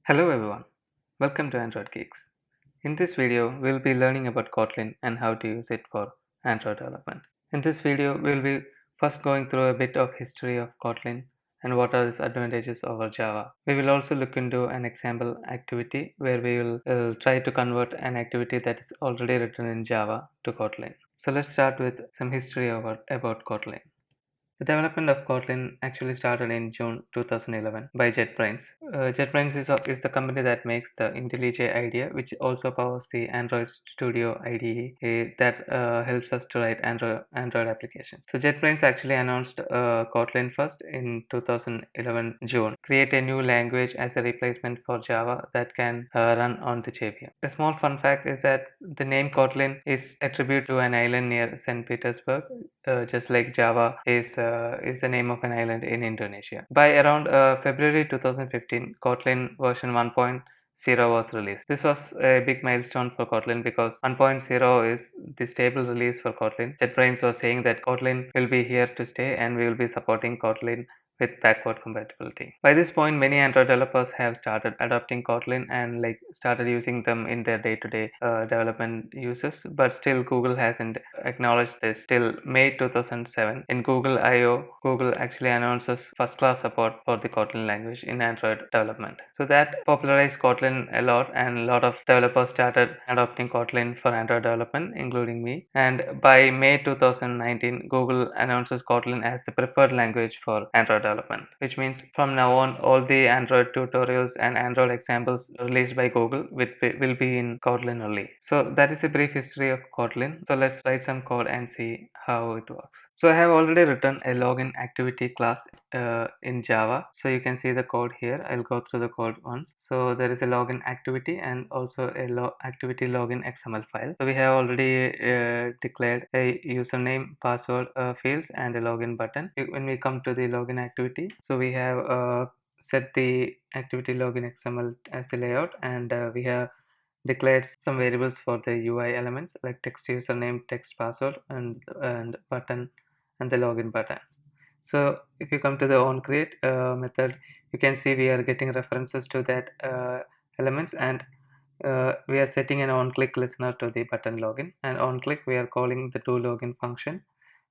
Hello everyone, welcome to Android Geeks. In this video, we'll be learning about Kotlin and how to use it for Android development. In this video, we'll be first going through a bit of history of Kotlin and what are its advantages over Java. We will also look into an example activity where we will try to convert an activity that is already written in Java to Kotlin. So let's start with some history about Kotlin. The development of Kotlin actually started in June 2011 by JetBrains. JetBrains is the company that makes the IntelliJ IDEA, which also powers the Android Studio IDE that helps us to write Android applications. So JetBrains actually announced Kotlin first in 2011 June. Create a new language as a replacement for Java that can run on the JVM. A small fun fact is that the name Kotlin is a tribute to an island near St. Petersburg, just like Java is the name of an island in Indonesia. By around February 2015, Kotlin version 1.0 was released. This was a big milestone for Kotlin because 1.0 is the stable release for Kotlin. JetBrains was saying that Kotlin will be here to stay and we will be supporting Kotlin with backward compatibility. By this point, many Android developers have started adopting Kotlin and started using them in their day-to-day development uses, but still Google hasn't acknowledged this till May 2007. In Google I/O, Google actually announces first-class support for the Kotlin language in Android development. So that popularized Kotlin a lot, and a lot of developers started adopting Kotlin for Android development, including me. And by May 2019, Google announces Kotlin as the preferred language for Android development, which means from now on all the Android tutorials and Android examples released by Google will be in Kotlin only. So that is a brief history of Kotlin. So let's write some code and see how it works. So I have already written a login activity class in Java. So you can see the code here. I'll go through the code once. So there is a login activity and also a activity login XML file. So we have already declared a username, password fields and a login button. When we come to the login activity, so we have set the activity login XML as the layout, and we have declared some variables for the UI elements like text username, text password, and button and the login button. So if you come to the onCreate method, you can see we are getting references to that elements, and we are setting an on-click listener to the button login, and on-click we are calling the toLogin function,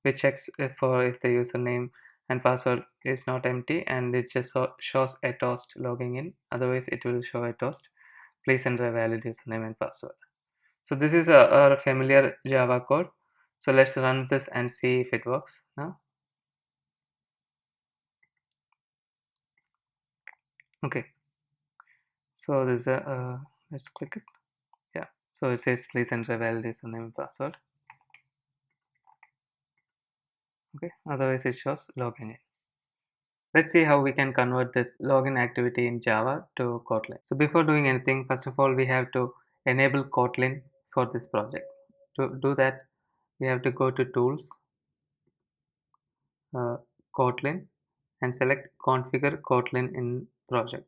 which checks if the username and password is not empty, and it just shows a toast logging in. Otherwise it will show a toast. Please enter a valid username and password. So this is a familiar Java code. So let's run this and see if it works now. Okay, so this is let's click it. Yeah, so it says please enter a valid username and password. Okay, otherwise it shows login in. Let's see how we can convert this login activity in Java to Kotlin. So before doing anything, first of all, we have to enable Kotlin for this project. To do that, we have to go to Tools, Kotlin, and select Configure Kotlin in Project.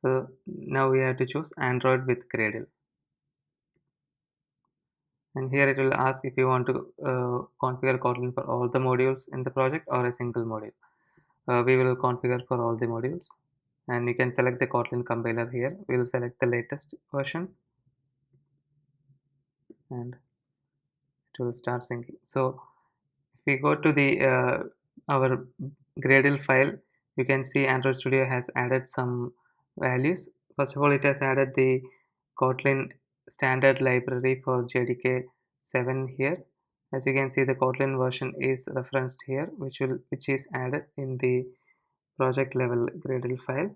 So now we have to choose Android with Gradle. And here it will ask if you want to configure Kotlin for all the modules in the project or a single module. We will configure for all the modules, and you can select the Kotlin compiler here. We will select the latest version and it will start syncing. So if we go to the our Gradle file, you can see Android Studio has added some values. First of all, it has added the Kotlin standard library for JDK 7 here. As you can see, the Kotlin version is referenced here, which is added in the project level Gradle file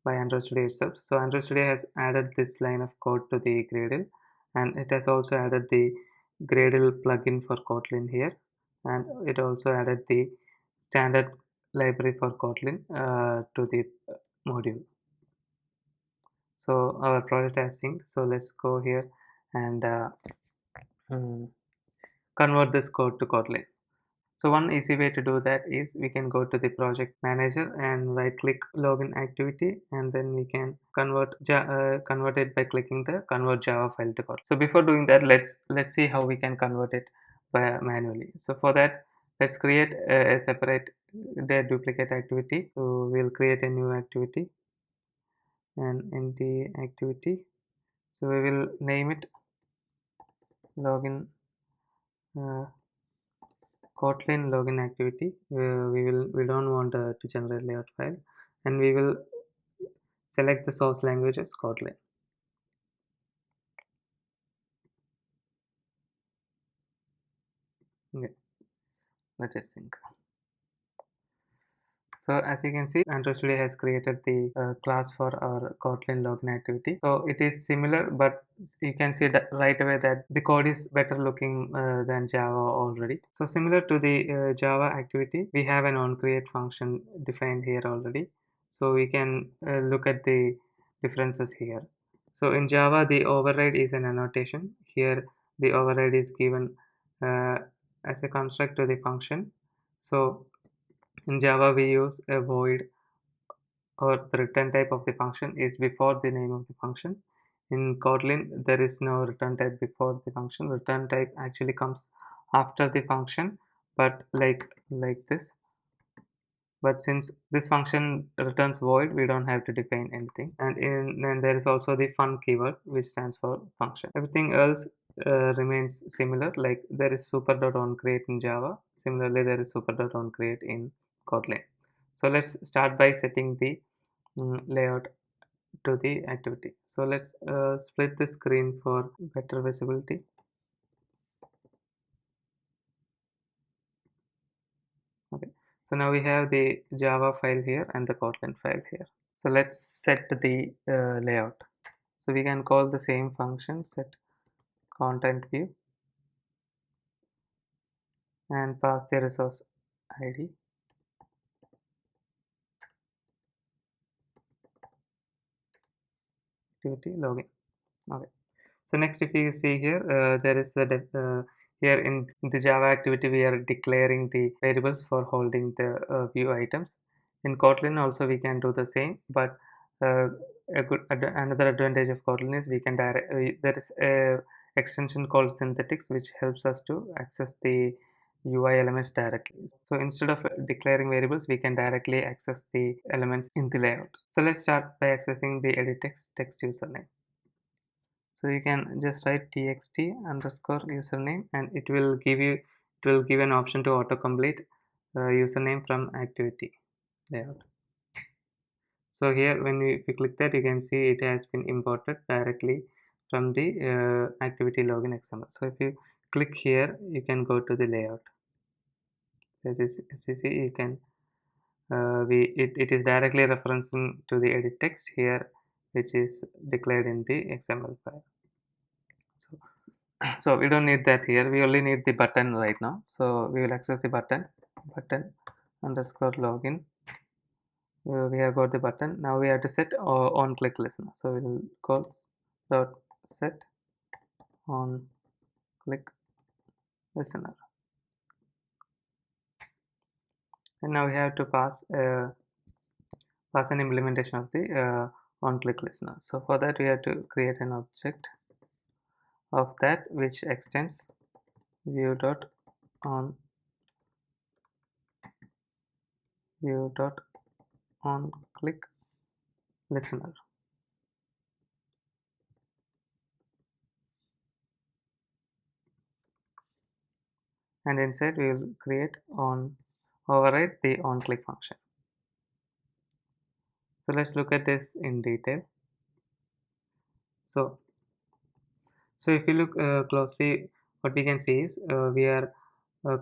by Android Studio itself. So Android Studio has added this line of code to the Gradle, and it has also added the Gradle plugin for Kotlin here, and it also added the standard library for Kotlin to the module. So our project has synced. So let's go here and convert this code to Kotlin. So one easy way to do that is we can go to the project manager and right click login activity, and then we can convert it by clicking the convert Java file to Kotlin. So before doing that, let's see how we can convert it manually. So for that, let's create a separate duplicate activity. So we'll create a new activity and empty activity. So we will name it login uh, Kotlin login activity. We don't want to generate layout file, and we will select the source language as Kotlin. Okay, let it sync. So as you can see, Android Studio has created the class for our Kotlin login activity. So it is similar, but you can see that right away that the code is better looking than Java already. So similar to the Java activity, we have an onCreate function defined here already. So we can look at the differences here. So in Java, the override is an annotation. Here, the override is given uh, as a construct to the function. So in Java, we use a void, or the return type of the function is before the name of the function. In Kotlin, there is no return type before the function. Return type actually comes after the function, but like this. But since this function returns void, we don't have to define anything. And there is also the fun keyword, which stands for function. Everything else remains similar. Like there is super.onCreate in Java. Similarly, there is super.onCreate in Kotlin. So let's start by setting the layout to the activity. So let's split the screen for better visibility. Okay. So now we have the Java file here and the Kotlin file here. So let's set the layout. So we can call the same function set content view and pass the resource ID. Activity login. Okay. So next, if you see here, there is a here in the Java activity we are declaring the variables for holding the view items. In Kotlin also we can do the same, but another advantage of Kotlin is we can there is a extension called synthetics which helps us to access the UI elements directly. So instead of declaring variables, we can directly access the elements in the layout. So let's start by accessing the edit text username. So you can just write txt underscore username, and it will give an option to autocomplete username from activity layout. So here when we click that, you can see it has been imported directly from the activity login XML. So if you click here, you can go to the layout. So as you see, you can it is directly referencing to the edit text here, which is declared in the XML file. So we don't need that here, we only need the button right now. So we will access the button underscore login. We have got the button. Now we have to set on click listener. So we'll call dot set on click listener, and now we have to pass an implementation of the on click listener. So for that we have to create an object of that which extends view dot on click listener. And inside we will create override the on click function. So let's look at this in detail. So if you look closely, what we can see is we are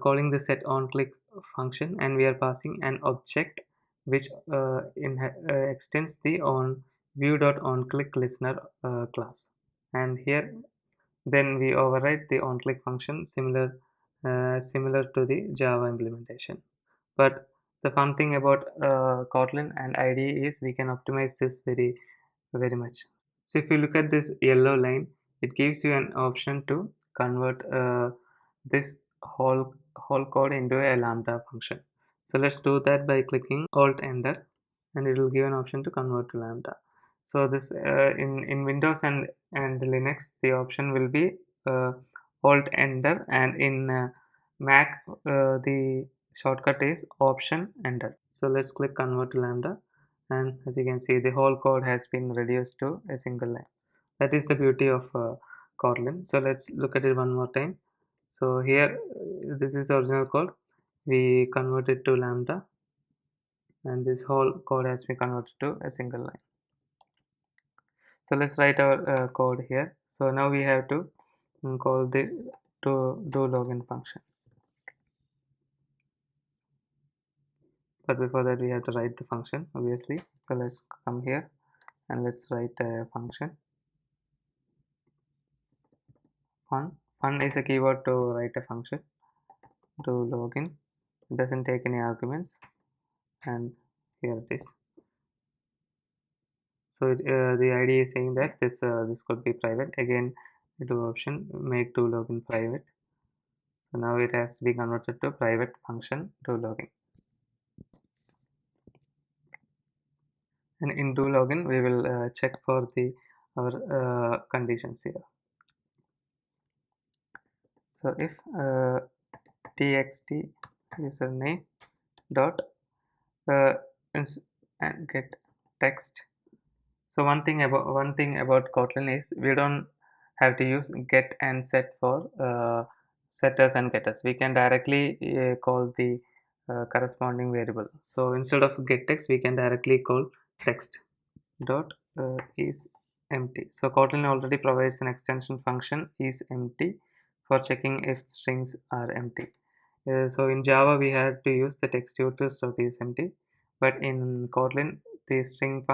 calling the set on click function, and we are passing an object which extends the on view.onClick listener class. And here then we override the on click function, similar to the Java implementation. But the fun thing about Kotlin and IDE is we can optimize this very much. So if you look at this yellow line, it gives you an option to convert this whole code into a Lambda function. So let's do that by clicking Alt Enter, and it will give an option to convert to Lambda. So this in Windows and Linux, the option will be Alt Enter, and in Mac the shortcut is Option Enter. So let's click Convert to Lambda, and as you can see, the whole code has been reduced to a single line. That is the beauty of Kotlin. So let's look at it one more time. So here, this is the original code. We converted to Lambda, and this whole code has been converted to a single line. So let's write our code here. So now we have to call the do login function. But before that, we have to write the function, obviously. So let's come here and let's write a function. Fun is a keyword to write a function. Do login. It doesn't take any arguments, and here it is. So the idea is saying that this could be private. Again, do option make do login private. So now it has to be converted to private function do login. And in do login, we will check for the our conditions here. So if txt username dot and get text. So one thing about Kotlin is we don't have to use get and set for setters and getters. We can directly call the corresponding variable. So instead of get text, we can directly call text dot is empty. So Kotlin already provides an extension function is empty for checking if strings are empty. So in Java we had to use the text utils dot is empty, but in Kotlin the string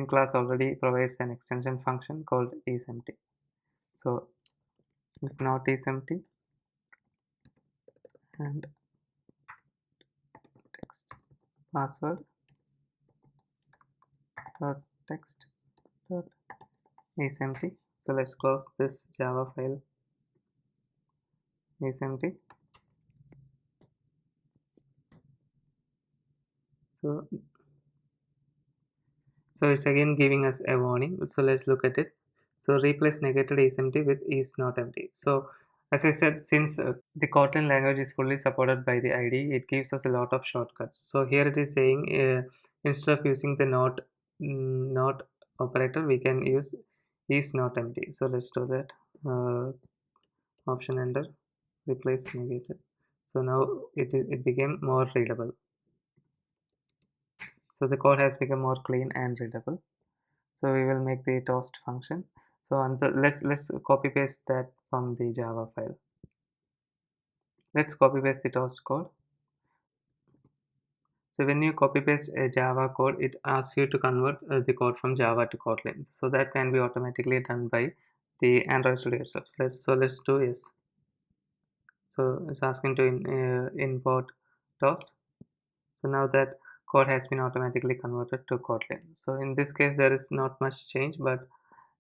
class already provides an extension function called is empty. So if not is empty and text password dot text dot is empty. So let's close this Java file. Is empty. So it's again giving us a warning. So let's look at it. So replace negated is empty with is not empty. So as I said, since the Kotlin language is fully supported by the IDE, it gives us a lot of shortcuts. So here it is saying instead of using the not operator, we can use is not empty. So let's do that. Option enter, replace negated. So now it became more readable. So the code has become more clean and readable. So we will make the toast function. So let's copy paste that from the Java file. Let's copy paste the toast code. So when you copy paste a Java code, it asks you to convert the code from Java to Kotlin. So that can be automatically done by the Android Studio itself. Let's do yes. So it's asking to import toast. So now that code has been automatically converted to Kotlin. So in this case, there is not much change, but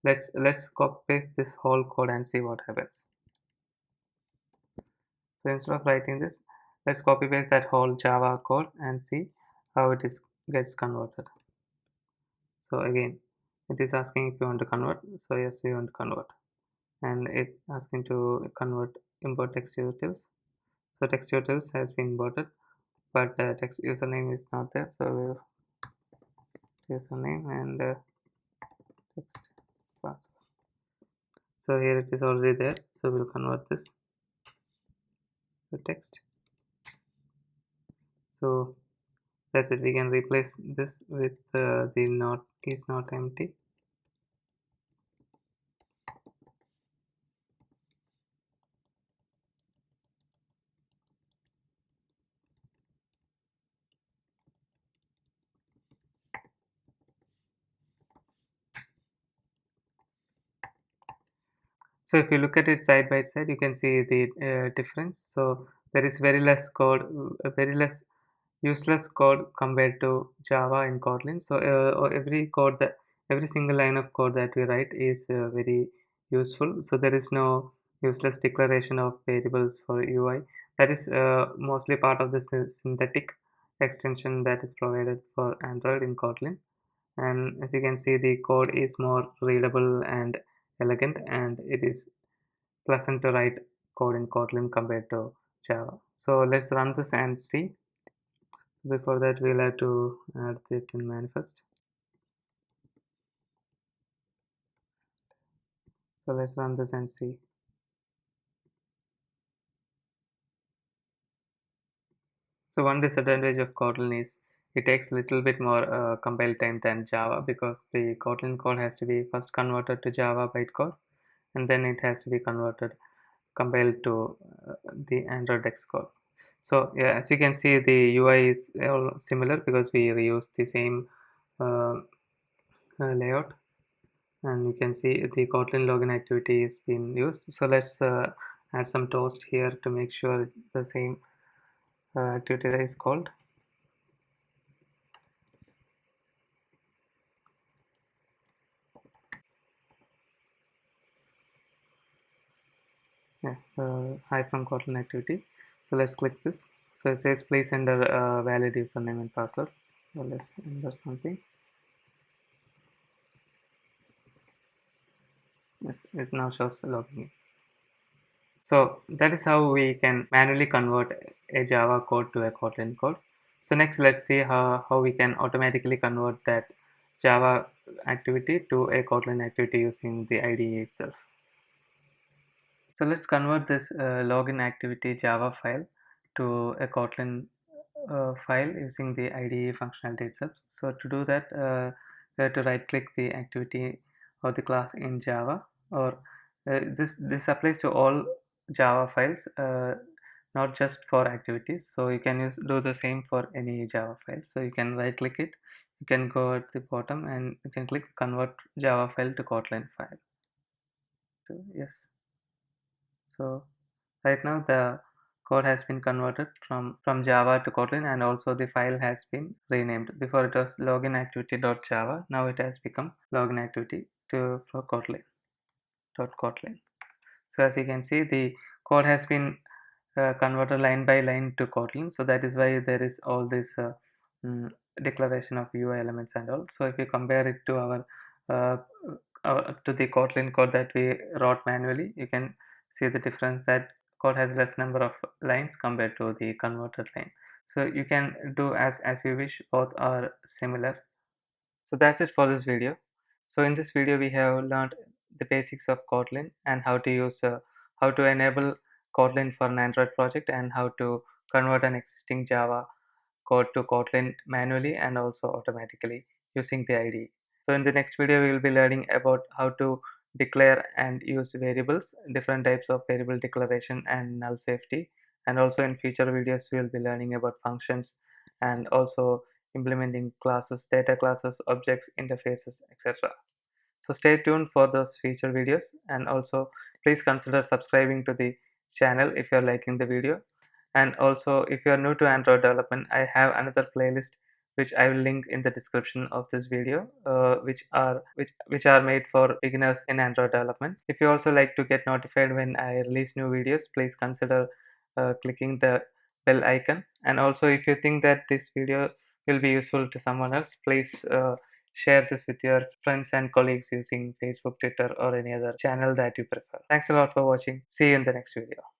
let's copy paste this whole code and see what happens. So instead of writing this, let's copy paste that whole Java code and see how it gets converted. So again, it is asking if you want to convert. So yes, we want to convert, and it asking to import text utils. So text utils has been imported, but text username is not there. So we'll username and text password. So here it is already there. So we'll convert this to text. So that's it. We can replace this with the not is not empty. So if you look at it side by side, you can see the difference. So there is very less code, very less useless code compared to Java and Kotlin. So every single line of code that we write is very useful. So there is no useless declaration of variables for UI. That is mostly part of the synthetic extension that is provided for Android in Kotlin. And as you can see, the code is more readable and elegant, and it is pleasant to write code in Kotlin compared to Java. So let's run this and see. Before that, we'll have to add it in manifest. So let's run this and see. So one disadvantage of Kotlin is it takes a little bit more compile time than Java, because the Kotlin code has to be first converted to Java bytecode, and then it has to be compiled to the Android Xcode. So yeah, as you can see, the UI is all similar because we reuse the same uh, layout, and you can see the Kotlin login activity is being used. So let's add some toast here to make sure the same activity is called. Yeah, hi from Cortland activity. So let's click this. So it says please enter valid username and password. So let's enter something. Yes, it now shows login. So that is how we can manually convert a Java code to a Kotlin code. So next, let's see how we can automatically convert that Java activity to a Kotlin activity using the IDE itself. So let's convert this login activity Java file to a Kotlin file using the IDE functionality itself. So to do that, we have to right click the activity or the class in Java, or this applies to all Java files, not just for activities. So you can do the same for any Java file. So you can right click it, you can go at the bottom and you can click convert Java file to Kotlin file. So yes, so right now the code has been converted from Java to Kotlin, and also the file has been renamed. Before it was loginactivity.java, now it has become loginactivity for Kotlin. So as you can see, the code has been converted line by line to Kotlin. So that is why there is all this mm, declaration of UI elements and all. So if you compare it to uh, to the Kotlin code that we wrote manually, you can see the difference that code has less number of lines compared to the converted line. So you can do as you wish, both are similar. So that's it for this video. So in this video we have learned the basics of Kotlin and how to enable Kotlin for an Android project, and how to convert an existing Java code to Kotlin manually and also automatically using the IDE. So in the next video we will be learning about how to declare and use variables, different types of variable declaration and null safety, and also in future videos we will be learning about functions and also implementing classes, data classes, objects, interfaces, etc. So stay tuned for those future videos, and also please consider subscribing to the channel if you're liking the video. And also, if you're new to Android development, I have another playlist which I will link in the description of this video, which are made for beginners in Android development. If you also like to get notified when I release new videos, please consider clicking the bell icon. And also, if you think that this video will be useful to someone else, please share this with your friends and colleagues using Facebook, Twitter, or any other channel that you prefer. Thanks a lot for watching. See you in the next video.